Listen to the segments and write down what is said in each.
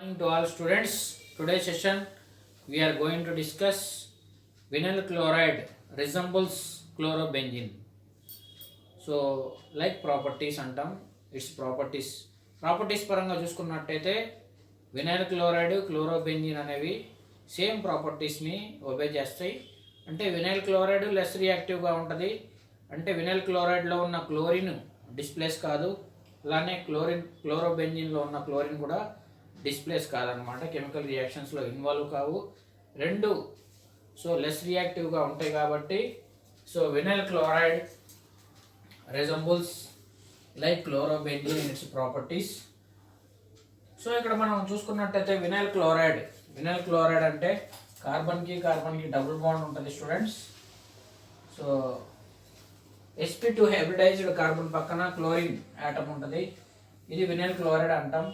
Morning to all students. Today's session we are going to discuss vinyl chloride resembles chlorobenzene. So like properties అంటాం, its properties పరంగా చూసుకున్నట్టయితే vinyl chloride chlorobenzene అనేవి same ప్రాపర్టీస్ని obey చేస్తాయి. అంటే vinyl chloride less రియాక్టివ్గా ఉంటుంది. అంటే vinyl క్లోరైడ్లో ఉన్న క్లోరిన్ డిస్ప్లేస్ కాదు, అలానే క్లోరోబెంజిన్లో ఉన్న క్లోరిన్ కూడా డిస్ప్లేస్ కాదనమాట. కెమికల్ రియాక్షన్స్లో ఇన్వాల్వ్ కావు రెండు. సో లెస్ రియాక్టివ్గా ఉంటాయి కాబట్టి so vinyl chloride resembles like chlorobenzene in its properties. So ఇక్కడ మనం చూసుకున్నట్టయితే వినైల్ క్లోరైడ్ అంటే కార్బన్కి డబుల్ బాండ్ ఉంటుంది students. So sp2 hybridized carbon పక్కన క్లోరిన్ యాటమ్ ఉంటుంది, ఇది వినైల్ క్లోరైడ్ అంటాం.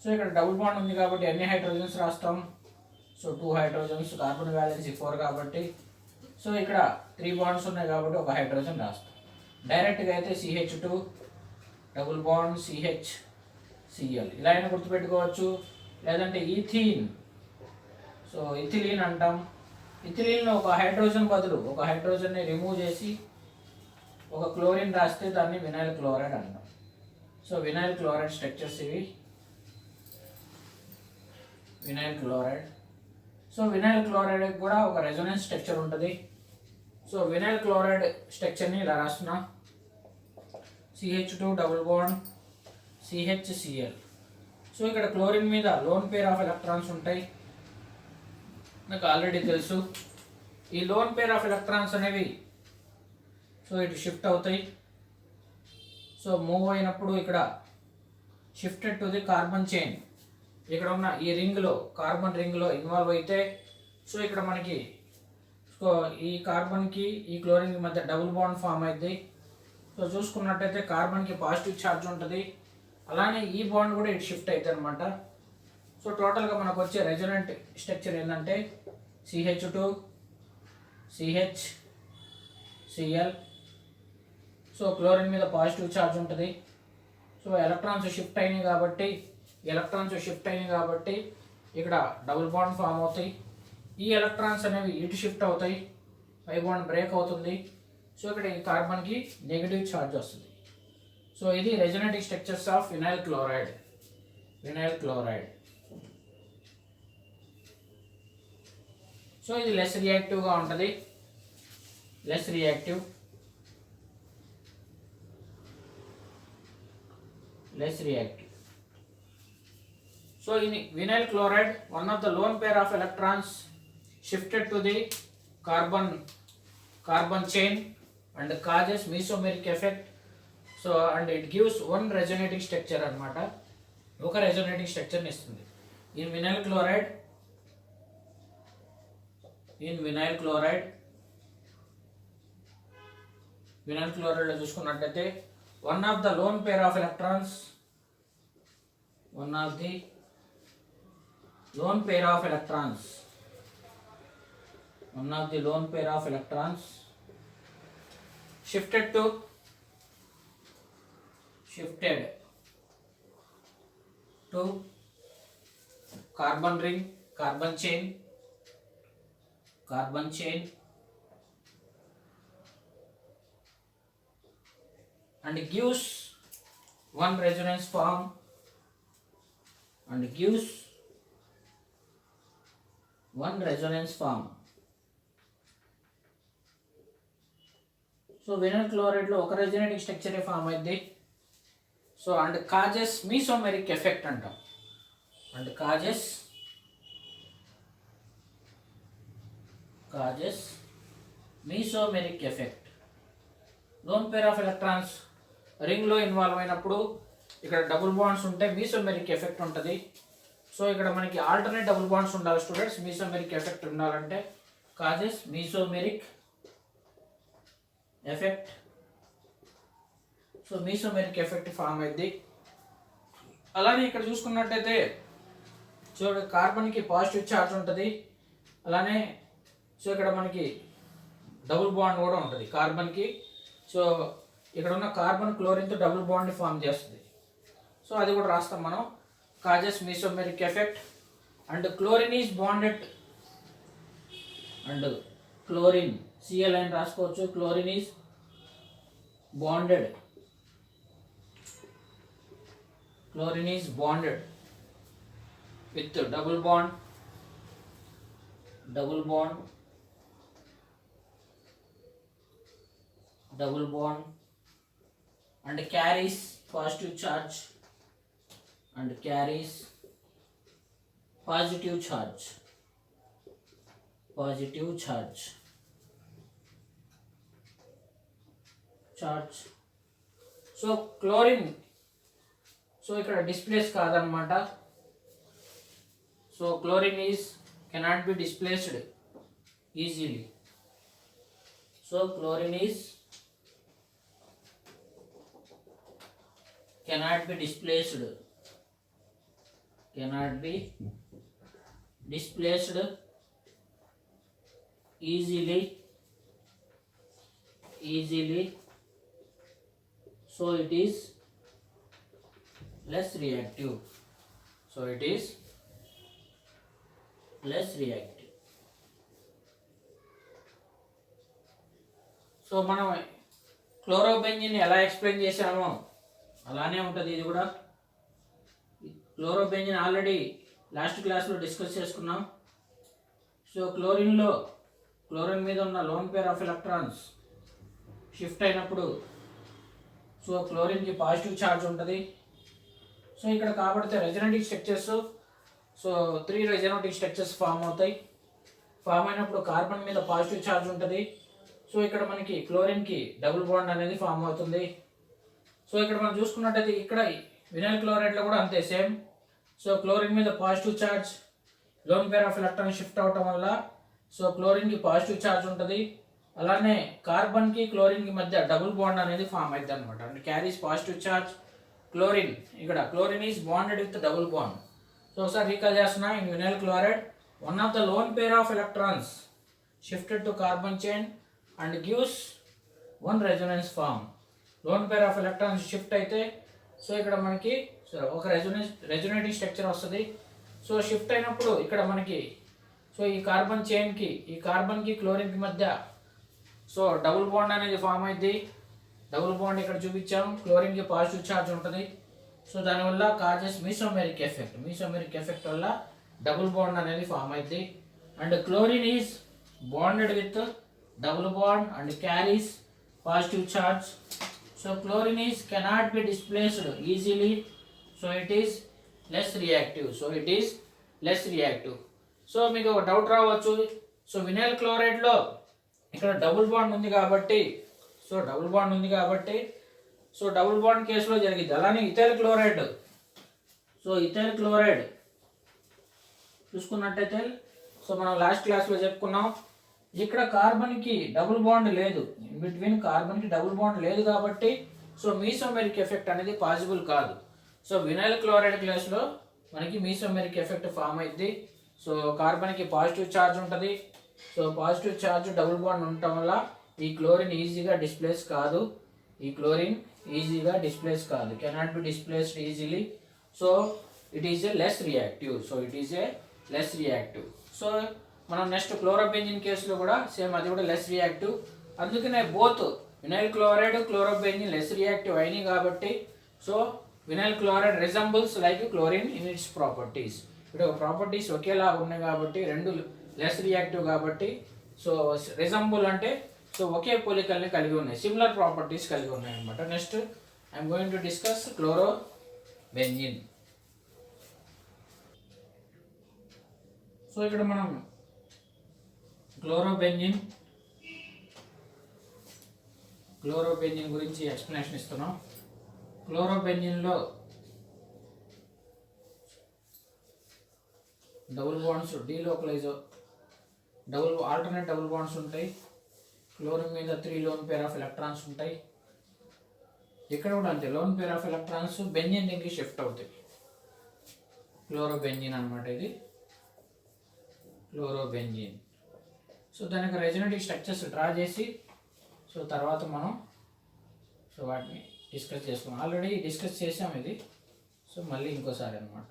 సో ఇక్కడ డబుల్ బాండ్ ఉంది కాబట్టి ఎన్ని హైడ్రోజన్స్ రాస్తాం? సో 2 హైడ్రోజన్స్, కార్బన్ వ్యాలెన్సీ 4 కాబట్టి. సో ఇక్కడ 3 బాండ్స్ ఉన్నాయి కాబట్టి ఒక హైడ్రోజన్ రాస్తాం. డైరెక్ట్గా అయితే CH2 డబుల్ బాండ్ CHCl ఇలా అయినా గుర్తుపెట్టుకోవచ్చు. లేదంటే ఈథీన్, సో ఇథిలీన్ అంటాం. ఇథిలీన్లో ఒక హైడ్రోజన్ బదులు ఒక హైడ్రోజన్ని రిమూవ్ చేసి ఒక క్లోరిన్ రాస్తే దాన్ని వినైల్ క్లోరైడ్ అంటాం. సో వినైల్ క్లోరైడ్ స్ట్రక్చర్స్ ఇవి. Vinyl chloride, so vinyl chloride కూడా ఒక రెజొనెన్స్ స్ట్రక్చర్ ఉంటుంది. సో వినైల్ క్లోరైడ్ స్ట్రక్చర్ని ఇలా రాస్తున్నా, CH2 double bond CHCl. So ఇక్కడ క్లోరిన్ మీద లోన్ పేర్ ఆఫ్ ఎలక్ట్రాన్స్ ఉంటాయి, నాకు ఆల్రెడీ తెలుసు. ఈ లోన్ పేర్ ఆఫ్ ఎలక్ట్రాన్స్ అనేవి సో ఇటు షిఫ్ట్ అవుతాయి. సో మూవ్ అయినప్పుడు ఇక్కడ shifted to the carbon chain, ఇక్కడ ఉన్న ఈ రింగ్లో కార్బన్ రింగ్లో ఇన్వాల్వ్ అయితే సో ఇక్కడ మనకి సో ఈ కార్బన్కి ఈ క్లోరిన్కి మధ్య డబుల్ బాండ్ ఫామ్ అయింది. సో చూసుకున్నట్టయితే కార్బన్కి పాజిటివ్ ఛార్జ్ ఉంటుంది, అలానే ఈ బాండ్ కూడా ఇటు షిఫ్ట్ అవుతుంది అనమాట. సో టోటల్గా మనకు వచ్చే రెజొనెంట్ స్ట్రక్చర్ ఏంటంటే CH2 CHCl. సో క్లోరిన్ మీద పాజిటివ్ ఛార్జ్ ఉంటుంది. సో ఎలక్ట్రాన్స్ షిఫ్ట్ అయినాయి కాబట్టి ఇక్కడ డబుల్ బాండ్ ఫామ్ అవుతాయి. ఈ ఎలక్ట్రాన్స్ అనేవి ఇటు షిఫ్ట్ అవుతాయి, పై బాండ్ బ్రేక్ అవుతుంది. సో ఇక్కడ ఈ కార్బన్కి నెగిటివ్ ఛార్జ్ వస్తుంది. సో ఇది resonating structures of vinyl chloride. So ఇది లెస్ రియాక్టివ్గా ఉంటుంది, less reactive. So in vinyl chloride, one of the lone pair of electrons shifted to the carbon chain and causes mesomeric effect. So and it gives one resonating structure anamata, oka resonating structure ni istundi. In vinyl chloride lo chusukunnatlayite one of the lone pair of electrons shifted to carbon ring, carbon chain and gives one resonance form So vinyl chloride లో ఒక resonating structure form అయింది. So and causes mesomeric effect అంటాం. Mesomeric effect. Lone pair of electrons రింగ్లో involve అయినప్పుడు ఇక్కడ double bonds ఉంటే మీసోమెరిక్ effect ఉంటుంది. So ఇక్కడ మనకి ఆల్టర్నేట్ డబుల్ బాండ్స్ ఉండాలి స్టూడెంట్స్. మీసోమెరిక్ ఎఫెక్ట్ ఉండాలంటే causes mesomeric effect. So mesomeric effect form అయింది. అలానే ఇక్కడ చూసుకున్నట్టయితే చూడ కార్బన్కి పాజిటివ్ ఛార్జ్ ఉంటుంది, అలానే సో ఇక్కడ మనకి డబుల్ బాండ్ కూడా ఉంటుంది కార్బన్కి. సో ఇక్కడ ఉన్న కార్బన్ క్లోరిన్తో డబుల్ బాండ్ని ఫామ్ చేస్తుంది. సో అది కూడా రాస్తాం మనం. causes mesomeric effect, and chlorine is bonded, and chlorine Cl and రాసుకోవచ్చు. chlorine is bonded, chlorine is bonded with double bond, double bond, double bond, and carries positive charge, and carries positive charge, positive charge, charge. So chlorine so ఇక్కడ displays కాదనమాట. So chlorine is cannot be displaced easily. So chlorine is cannot be displaced, cannot be displaced easily, easily. So it is less reactive, so it is less reactive. So మనం chlorobenzene ఎలా explain చేసామో అలానే ఉంటుంది ఇది కూడా. Chlorobenzene already last క్లాస్లో discuss చేసుకున్నాం. So chlorine మీద ఉన్న lone pair of electrons shift అయినప్పుడు సో క్లోరిన్కి పాజిటివ్ ఛార్జ్ ఉంటుంది. సో ఇక్కడ కాబట్టి రెజొనేటివ్ స్ట్రక్చర్స్, సో 3 రెజొనేటివ్ స్ట్రక్చర్స్ ఫామ్ అవుతాయి. ఫామ్ అయినప్పుడు కార్బన్ మీద పాజిటివ్ ఛార్జ్ ఉంటుంది. సో ఇక్కడ మనకి క్లోరిన్కి డబుల్ బాండ్ అనేది ఫామ్ అవుతుంది. సో ఇక్కడ మనం చూసుకున్నట్టయితే ఇక్కడ వినైల్ క్లోరైడ్లో కూడా అంతే సేమ్. సో క్లోరిన్ మీద positive charge, loan pair of electron shift అవటం వల్ల సో క్లోరిన్కి పాజిటివ్ ఛార్జ్ ఉంటుంది. అలానే కార్బన్కి క్లోరిన్కి మధ్య డబుల్ బాండ్ అనేది ఫామ్ అవుతుంది అనమాట. అంటే క్యారీస్ పాజిటివ్ ఛార్జ్. క్లోరిన్ ఇక్కడ chlorine is bonded with double bond. So ఒకసారి రీకాల్ చేస్తున్నా, in vinyl chloride one of the lone pair of electrons shifted to carbon chain and gives one resonance form. Lone pair of electrons shift అయితే so ఇక్కడ మనకి ఒక resonative structure వస్తుంది. So shift అయినప్పుడు ఇక్కడ మనకి సో ఈ కార్బన్ చైన్కి ఈ కార్బన్కి క్లోరిన్కి మధ్య సో డబుల్ బాండ్ అనేది ఫామ్ అయింది. డబుల్ బాండ్ ఇక్కడ చూపించాం, క్లోరిన్కి పాజిటివ్ ఛార్జ్ ఉంటుంది. సో దానివల్ల causes mesomeric effect, mesomeric effect వల్ల డబుల్ బాండ్ అనేది ఫామ్ అయింది. And chlorine is bonded with double bond and carries positive charge. So chlorine is cannot be displaced easily, so it is less reactive, so it is less reactive. So మీకు ఒక doubt రావచ్చు, so vinyl క్లోరైడ్లో ఇక్కడ double bond ఉంది కాబట్టి so double bond కేసులో జరిగింది. అలానే ethyl chloride, so ethyl chloride చూసుకున్నట్టయితే సో మనం లాస్ట్ క్లాస్లో చెప్పుకున్నాం, ఇక్కడ కార్బన్కి డబుల్ బాండ్ లేదు, ఇన్ బిట్వీన్ కార్బన్కి డబుల్ బాండ్ లేదు కాబట్టి సో మీసోమెరిక్ ఎఫెక్ట్ అనేది పాసిబుల్ కాదు. సో వినైల్ క్లోరైడ్ కేసులో మనకి మీసోమెరిక్ ఎఫెక్ట్ ఫామ్ అయింది. సో కార్బన్కి పాజిటివ్ ఛార్జ్ ఉంటుంది. So positive charge double bond ఉండటం వల్ల ఈ క్లోరిన్ ఈజీగా డిస్ప్లేస్ కాదు, cannot be displaced easily. So it is a less reactive. So మనం నెక్స్ట్ క్లోరోబెంజిన్ కేసులో కూడా సేమ్, అది కూడా లెస్ రియాక్టివ్. అందుకనే both vinyl chloride chlorobenzene less reactive అయినాయి కాబట్టి so vinyl chloride resembles like chlorine in its properties. ఇప్పుడు properties ఒకేలా ఉన్నాయి కాబట్టి రెండు లెస్ రియాక్టివ్ కాబట్టి సో రిజంబుల్ అంటే సో ఒకే పోలికల్ని కలిగి ఉన్నాయి, సిమిలర్ ప్రాపర్టీస్ కలిగి ఉన్నాయి అనమాట. Next I'm going to discuss chlorobenzene. So ఇక్కడ మనం క్లోరోబెంజిన్ గురించి ఎక్స్ప్లెనేషన్ ఇస్తున్నాం. క్లోరోబెంజిన్లో double bonds delocalize alternate double bonds ఉంటాయి. క్లోరిన్ మీద 3 లోన్ పేర్ ఆఫ్ ఎలక్ట్రాన్స్ ఉంటాయి. ఇక్కడ కూడా అంతే, lone pair of electrons benzene రింగ్కి షిఫ్ట్ అవుతాయి. క్లోరోబెంజిన్ అనమాట ఇది, క్లోరోబెంజిన్. సో దానికి రెజొనేటివ్ స్ట్రక్చర్స్ డ్రా చేసి సో తర్వాత మనం సో వాటిని డిస్కస్ చేసుకున్నాం. ఆల్రెడీ డిస్కస్ చేసాం ఇది, సో మళ్ళీ ఇంకోసారి అనమాట.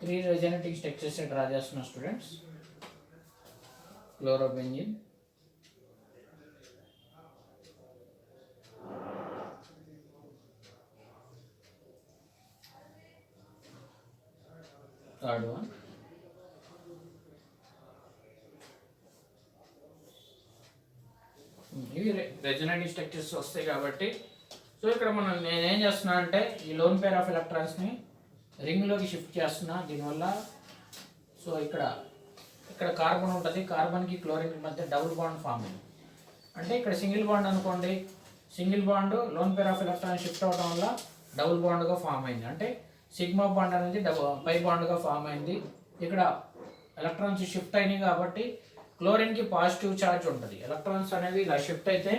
3 resonating structures డ్రా చేస్తున్నా స్టూడెంట్స్. క్లోరోబెంజిన్, థర్డ్ వన్ ఇవి రెజొనేటింగ్ స్ట్రక్చర్స్ వస్తాయి కాబట్టి సో ఇక్కడ నేనేం చేస్తున్నా అంటే ఈ లోన్ పేర్ ఆఫ్ ఎలక్ట్రాన్స్ని రింగ్లోకి షిఫ్ట్ చేస్తున్నా. దీనివల్ల సో ఇక్కడ కార్బన్ ఉంటుంది, కార్బన్కి క్లోరిన్కి మధ్య డబుల్ బాండ్ ఫామ్ అయింది. అంటే ఇక్కడ సింగిల్ బాండ్ అనుకోండి, single bond loan pair of electron shift అవడం వల్ల డబుల్ బాండ్గా ఫామ్ అయింది. అంటే సిగ్మా బాండ్ అనేది పై బాండ్గా ఫామ్ అయింది. ఇక్కడ ఎలక్ట్రాన్స్ షిఫ్ట్ అయినాయి కాబట్టి క్లోరిన్కి పాజిటివ్ ఛార్జ్ ఉంటుంది. ఎలక్ట్రాన్స్ అనేవి ఇలా షిఫ్ట్ అయితే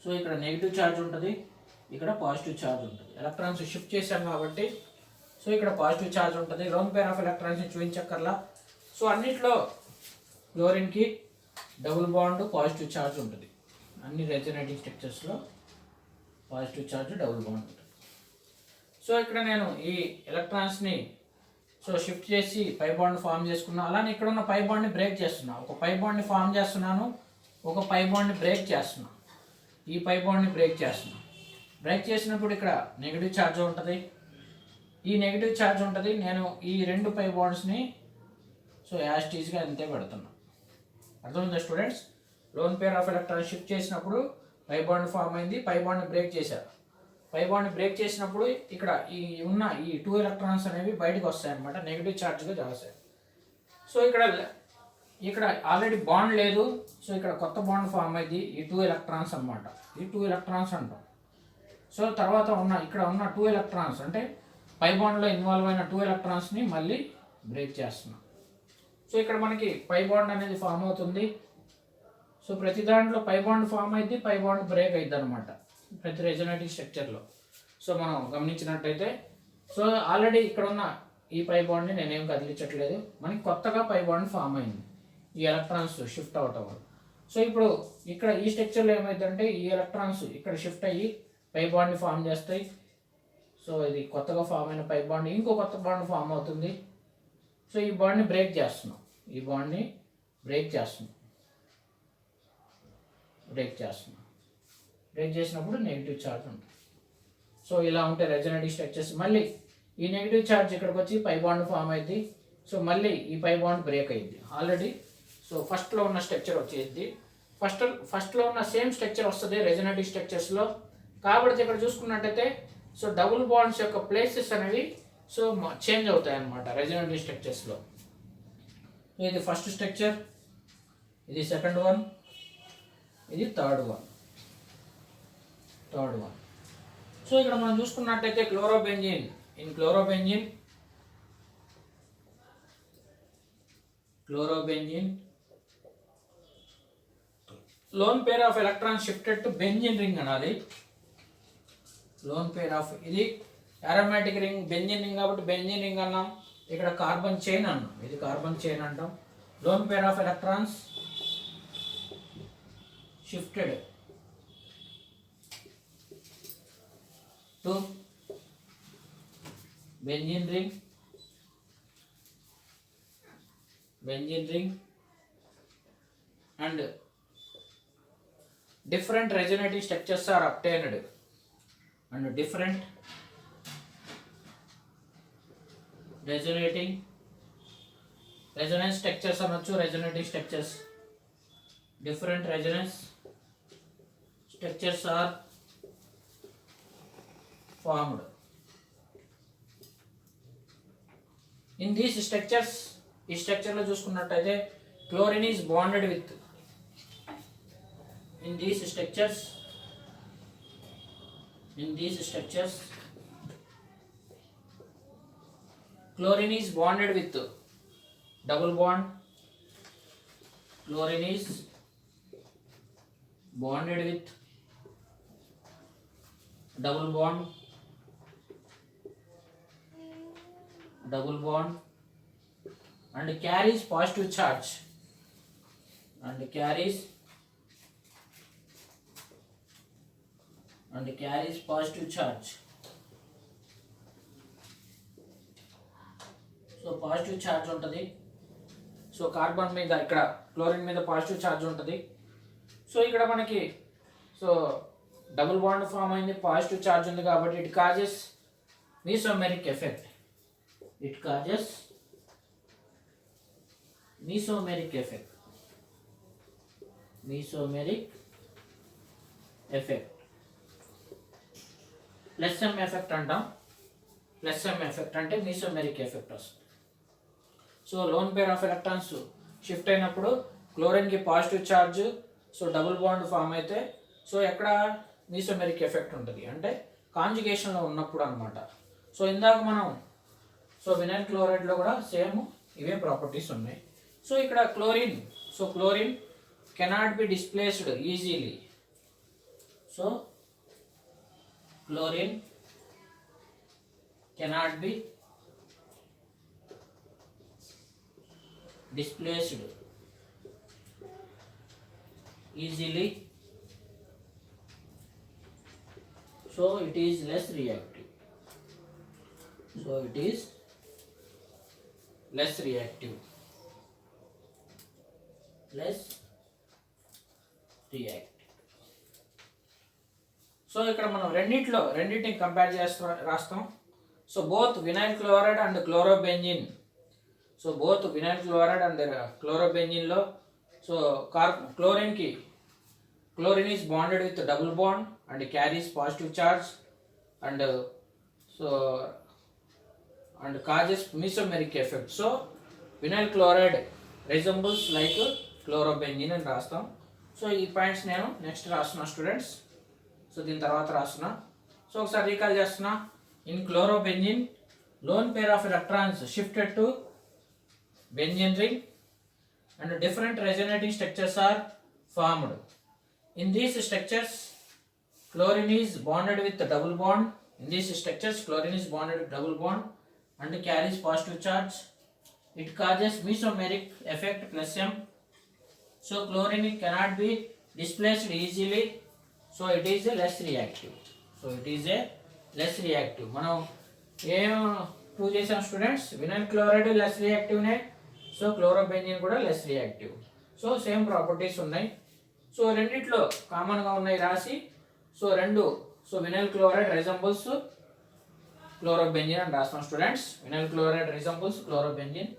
సో ఇక్కడ నెగిటివ్ ఛార్జ్ ఉంటుంది, ఇక్కడ పాజిటివ్ ఛార్జ్ ఉంటుంది. ఎలక్ట్రాన్స్ షిఫ్ట్ చేశాం కాబట్టి సో ఇక్కడ పాజిటివ్ ఛార్జ్ ఉంటుంది. లోన్ పేర్ ఆఫ్ ఎలక్ట్రాన్స్ని చూపించక్కర్లా. సో అన్నిట్లో క్లోరిన్కి డబుల్ బాండ్ పాజిటివ్ ఛార్జ్ ఉంటుంది. అన్ని రెజొనేటింగ్ స్ట్రక్చర్స్లో పాజిటివ్ ఛార్జ్ డబుల్ బాండ్ ఉంటుంది. సో ఇక్కడ నేను ఈ ఎలక్ట్రాన్స్ని సో షిఫ్ట్ చేసి పై బాండ్ ఫామ్ చేసుకున్నాను. అలానే ఇక్కడ ఉన్న పై బాండ్ని బ్రేక్ చేస్తున్నాను. ఒక పై బాండ్ని ఫామ్ చేస్తున్నాను, ఒక పై బాండ్ని బ్రేక్ చేస్తున్నాను. ఈ పై బాండ్ని బ్రేక్ చేస్తున్నాను. బ్రేక్ చేసినప్పుడు ఇక్కడ నెగిటివ్ ఛార్జ్ ఉంటుంది, ఈ నెగిటివ్ ఛార్జ్ ఉంటుంది. నేను ఈ రెండు పై బాండ్స్ని సో యాస్టీస్గా అంతే పెడుతున్నాను. అర్థమైందా students? Loan pair of electron shift చేసినప్పుడు పై బాండ్ ఫామ్ అయింది, పై బాండ్ని బ్రేక్ చేశారు. పై బాండ్ని బ్రేక్ చేసినప్పుడు ఇక్కడ ఉన్న ఈ 2 ఎలక్ట్రాన్స్ అనేవి బయటకు వస్తాయి అన్నమాట, నెగిటివ్ ఛార్జ్గా చేస్తాయి. సో ఇక్కడ ఆల్రెడీ బాండ్ లేదు, సో ఇక్కడ కొత్త బాండ్ ఫామ్ అయింది. ఈ 2 ఎలక్ట్రాన్స్ అన్నమాట, ఈ 2 ఎలక్ట్రాన్స్ అంటాం. సో తర్వాత ఇక్కడ ఉన్న 2 ఎలక్ట్రాన్స్ అంటే పై బాండ్లో ఇన్వాల్వ్ అయిన 2 ఎలక్ట్రాన్స్ని మళ్ళీ బ్రేక్ చేస్తున్నాం. సో ఇక్కడ మనకి పై బాండ్ అనేది ఫామ్ అవుతుంది. సో ప్రతి దాంట్లో పై బాండ్ ఫామ్ అయింది, పై బాండ్ బ్రేక్ అయింది అనమాట ప్రతి రెజొనేటింగ్ స్ట్రక్చర్లో. సో మనం గమనించినట్టయితే సో ఆల్రెడీ ఇక్కడ ఉన్న ఈ పై బాండ్ని నేనేం కదిలించట్లేదు, మనకి కొత్తగా పై బాండ్ ఫామ్ అయింది ఈ ఎలక్ట్రాన్స్ షిఫ్ట్ అవటం వల్ల. సో ఇప్పుడు ఇక్కడ ఈ స్ట్రక్చర్లో ఏమైందంటే ఈ ఎలక్ట్రాన్స్ ఇక్కడ షిఫ్ట్ అయ్యి పై బాండ్ని ఫామ్ చేస్తాయి. సో ఇది కొత్తగా ఫామ్ అయిన పై బాండ్ ఇంకో కొత్త బాండ్ ఫామ్ అవుతుంది. సో ఈ బాండ్ని బ్రేక్ చేస్తున్నాం, ఈ బాండ్ని బ్రేక్ చేస్తున్నాం. బ్రేక్ చేసినప్పుడు నెగిటివ్ ఛార్జ్ ఉంటుంది. సో ఇలా ఉంటే రెజొనేటింగ్ స్ట్రక్చర్స్. మళ్ళీ ఈ నెగిటివ్ ఛార్జ్ ఇక్కడికి వచ్చి పై బాండ్ ఫామ్ అయింది. సో మళ్ళీ ఈ పై బాండ్ బ్రేక్ అయింది ఆల్రెడీ. సో ఫస్ట్లో ఉన్న స్ట్రక్చర్ వచ్చేది, ఫస్ట్లో ఉన్న సేమ్ స్ట్రక్చర్ వస్తుంది రెజొనేటింగ్ స్ట్రక్చర్స్లో. కాబట్టి ఇక్కడ చూసుకున్నట్టయితే సో డబుల్ బాండ్స్ యొక్క ప్లేసెస్ అనేవి సో చేంజ్ అవుతాయి అన్నమాట రెజొనేటింగ్ స్ట్రక్చర్స్లో. ఇది ఫస్ట్ స్ట్రక్చర్, ఇది సెకండ్ వన్, ఇది థర్డ్ వన్. సో ఇక్కడ మనం చూసుకున్నట్టయితే chlorobenzene, in chlorobenzene lone pair of electron shifted to benzene ring అనాలి. లోన్ పేర్ ఆఫ్ ఇది అరోమాటిక్ రింగ్, బెంజిన్ రింగ్ కాబట్టి బెంజిన్ రింగ్ అన్నాం. ఇక్కడ కార్బన్ చైన్ అన్నాం, ఇది కార్బన్ చైన్ అంటాం. Loan pair of electrons shifted to benzene ring and different resonating structures are obtained and different resonance structures అనొచ్చు, resonating structures, different resonance structures are formed. In these structures, ఈ స్ట్రక్చర్లో చూసుకున్నట్టయితే chlorine is bonded with, in these structures chlorine is bonded with double bond, chlorine is bonded with double bond and carries positive charge positive charge ఉంటుంది. So carbon మీద ఇక్కడ chlorine మీద positive charge ఉంటుంది. So ఇక్కడ మనకి so double bond form అయింది, positive charge ఉంది కాబట్టి it causes mesomeric effect. It causes mesomeric effect. Mesomeric effect plus M effect అంటాం. ప్లస్ ఎం ఎఫెక్ట్ అంటే మీసోమెరిక్ ఎఫెక్ట్ వస్తుంది. So lone pair of electrons shift అయినప్పుడు క్లోరిన్కి positive charge, so double bond form అయితే so ఎక్కడ mesomeric effect ఉంటుంది అంటే కాంజుగేషన్లో ఉన్నప్పుడు అనమాట. సో ఇందాక మనం సో వినైల్ క్లోరైడ్లో కూడా సేమ్ ఇవే ప్రాపర్టీస్ ఉన్నాయి. సో ఇక్కడ chlorine, so chlorine cannot be displaced easily. So chlorine cannot be displaced easily, so it is less reactive. So it is less reactive. Less reactive. So ఇక్కడ మనం రెండింటిని compare చేస్తూ రాస్తాం. So both vinyl chloride and chlorobenzene. So both vinyl chloride and క్లోరోబెంజిన్లో so chlorine is bonded with double bond and carries positive charge and so and causes mesomeric effect. So vinyl chloride resembles like chlorobenzene అని రాస్తాం. So ఈ points నేను next రాస్తున్నా students. So దీని తర్వాత రాస్తున్నా. So ఒకసారి రీకాల్ చేస్తున్నా. In chlorobenzene lone pair of electrons shifted to benzene ring and different resonating structures are formed. In these structures chlorine is bonded with the double bond. In these structures chlorine is bonded with double bond and carries positive charge. It causes mesomeric effect plus M. So chlorine cannot be displaced easily, so it is a less reactive. So it is a less reactive. మనం ఏం prove చేసాం students? Vinyl chloride less రియాక్టివ్నే, so chlorobenzene కూడా less reactive. So same properties ఉన్నాయి. So రెండిట్లో కామన్గా ఉన్నాయి రాసి. So so vinyl chloride resembles chlorobenzene అని రాస్తాం students. Vinyl chloride resembles chlorobenzene.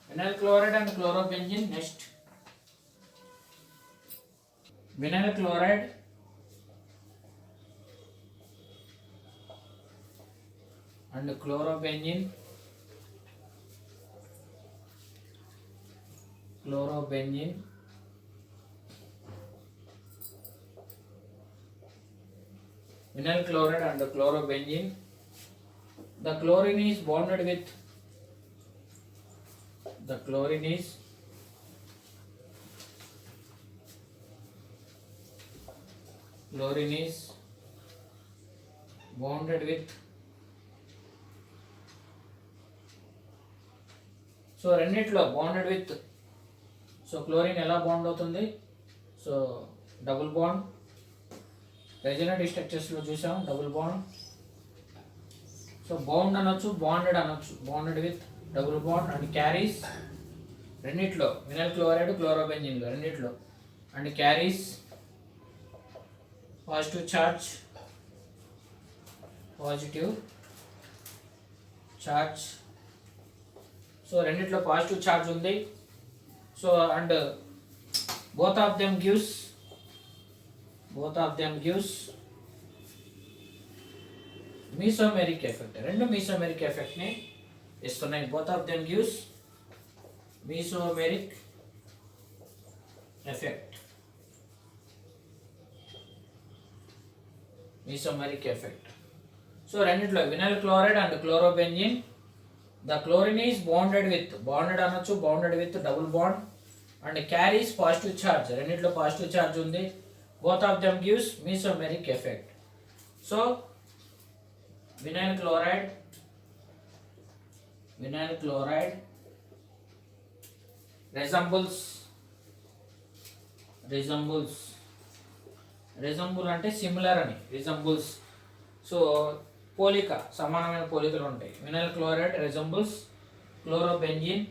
Vinyl chloride and chlorobenzene. Next vinyl chloride and chlorobenzene. Vinyl chloride and chlorobenzene. The chlorine is bonded with so రెండిట్లో bonded with. So chlorine ఎలా bond అవుతుంది? So double bond. Resonant స్ట్రక్చర్స్లో చూసాం double bond. So bound అనొచ్చు, bonded అనొచ్చు. Bonded with double bond and carries. రెండిట్లో vinyl chloride క్లోరోబెంజిన్లో రెండిట్లో and carries positive charge. So రెండిట్లో పాజిటివ్ ఛార్జ్ ఉంది. So and both of them gives mesomeric effect. రెండు mesomeric effect ని ఇస్తున్నాయి. both of them gives mesomeric effect. So రెండిట్లో vinyl chloride and chlorobenzene. The chlorine is bonded with double bond and carries positive charge. రెండిట్లో positive charge ఉంది. both of them gives mesomeric effect. So vinyl chloride resemble అంటే similar అని, resembles. So పోలిక, సమానమైన పోలికలు ఉంటాయి. Vinyl chloride resembles chlorobenzene.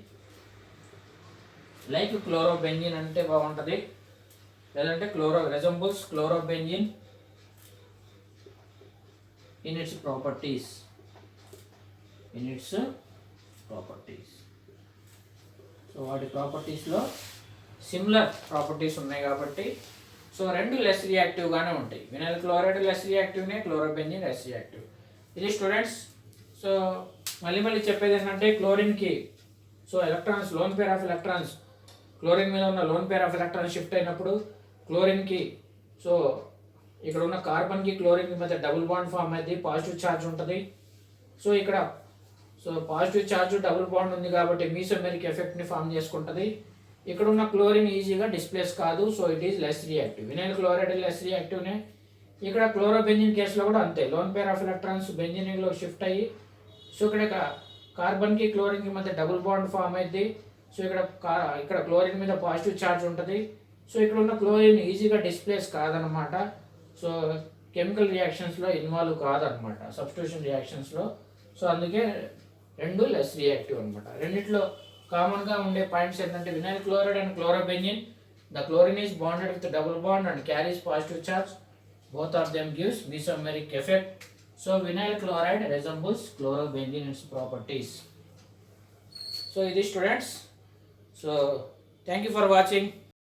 Like chlorobenzene అంటే బాగుంటుంది, లేదంటే resembles chlorobenzene in its properties. So వాటి ప్రాపర్టీస్లో సిమిలర్ ప్రాపర్టీస్ ఉన్నాయి కాబట్టి సో రెండు లెస్ రియాక్టివ్గానే ఉంటాయి. వినైల్ క్లోరైడ్ లెస్ రియాక్టివ్నే, క్లోరోబెంజిన్ లెస్ రియాక్టివ్. ఇది స్టూడెంట్స్. సో మళ్ళీ చెప్పేది ఏంటంటే క్లోరిన్కి so electrons, lone pair of electrons, chlorine మీద ఉన్న lone pair of electrons shift అయినప్పుడు క్లోరిన్కి సో ఇక్కడ ఉన్న కార్బన్కి క్లోరిన్కి మధ్య డబుల్ బాండ్ ఫామ్ అయితే పాజిటివ్ ఛార్జ్ ఉంటుంది. సో ఇక్కడ so positive charge double bond ఉంది కాబట్టి మీసోమెరిక్ ఎఫెక్ట్ని ఫామ్ చేసుకుంటుంది. ఇక్కడ ఉన్న క్లోరిన్ ఈజీగా డిస్ప్లేస్ కాదు. So it is less reactive. Vinyl chloride less రియాక్టివ్నే. ఇక్కడ క్లోరోబెంజిన్ కేసులో కూడా అంతే, లోన్ పేర్ ఆఫ్ ఎలక్ట్రాన్స్ బెంజిన్లో షిఫ్ట్ అయ్యి సో ఇక్కడ కార్బన్కి క్లోరిన్కి మధ్య డబుల్ బాండ్ ఫామ్ అయింది. సో ఇక్కడ క్లోరిన్ మీద పాజిటివ్ ఛార్జ్ ఉంటుంది. సో ఇక్కడ ఉన్న క్లోరిన్ ఈజీగా డిస్ప్లేస్ కాదనమాట. సో కెమికల్ రియాక్షన్స్లో ఇన్వాల్వ్ కాదనమాట, సబ్స్టిట్యూషన్ రియాక్షన్స్లో. సో అందుకే రెండు లెస్ రియాక్టివ్ అనమాట. రెండిట్లో కామన్గా ఉండే పాయింట్స్ ఏంటంటే vinyl chloride and chlorobenzene, the chlorine is bonded with double bond and carries positive charge. Both of them gives mesomeric effect. So vinyl chloride resembles chlorobenzene in its properties. So it is students. So thank you for watching.